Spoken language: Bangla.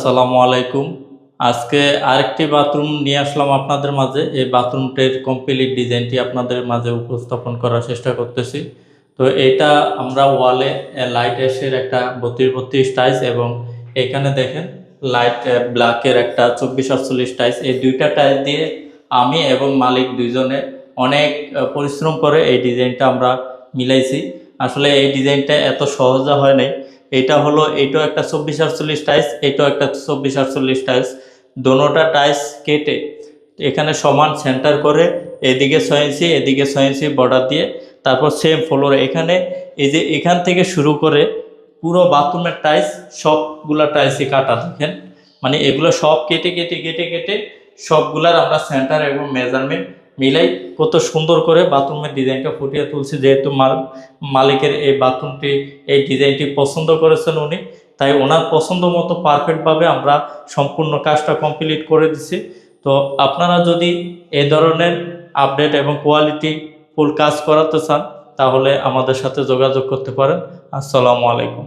আসসালামু আলাইকুম। আজকে আরেকটি বাথরুম নিয়ে আসলাম আপনাদের মাঝে। এই বাথরুমটির কমপ্লিট ডিজাইনটি আপনাদের মাঝে উপস্থাপন করার চেষ্টা করতেছি। তো এটা আমরা ওয়ালে লাইট অ্যাশের একটা 32-32 টাইলস এবং এখানে দেখেন লাইট ব্ল্যাকের একটা 24-48 টাইলস। এই দুইটা টাইলস দিয়ে আমি এবং মালিক দুইজনে অনেক পরিশ্রম করে এই ডিজাইনটা আমরা মিলাইছি। আসলে এই ডিজাইনটা এত সহজে হয় নাই। এটাও একটা 24-48 টাইলস, এটাও একটা 24-48 টাইলস। দোনোটা টাইলস কেটে এখানে সমান সেন্টার করে এদিকে 6 ইঞ্চি এদিকে 6 ইঞ্চি বর্ডার দিয়ে তারপর সেম ফ্লোরে এখানে এই যে এখান থেকে শুরু করে পুরো বাথরুমের টাইলস সবগুলা টাইলসই কাটা দেখেন। মানে এগুলো সব কেটে কেটে কেটে কেটে সবগুলার আমরা সেন্টার এবং মেজারমেন্ট মিলাই কত সুন্দর করে বাথরুমের ডিজাইনটা ফুটিয়ে তুলছি। যেহেতু মালিকের এই বাথরুমটি এই ডিজাইনটি পছন্দ করেছেন উনি, তাই ওনার পছন্দ মতো পারফেক্টভাবে আমরা সম্পূর্ণ কাজটা কমপ্লিট করে দিছি। তো আপনারা যদি এই ধরনের আপডেট এবং কোয়ালিটি ফুল কাজ করাতে চান তাহলে আমাদের সাথে যোগাযোগ করতে পারেন। আসসালামু আলাইকুম।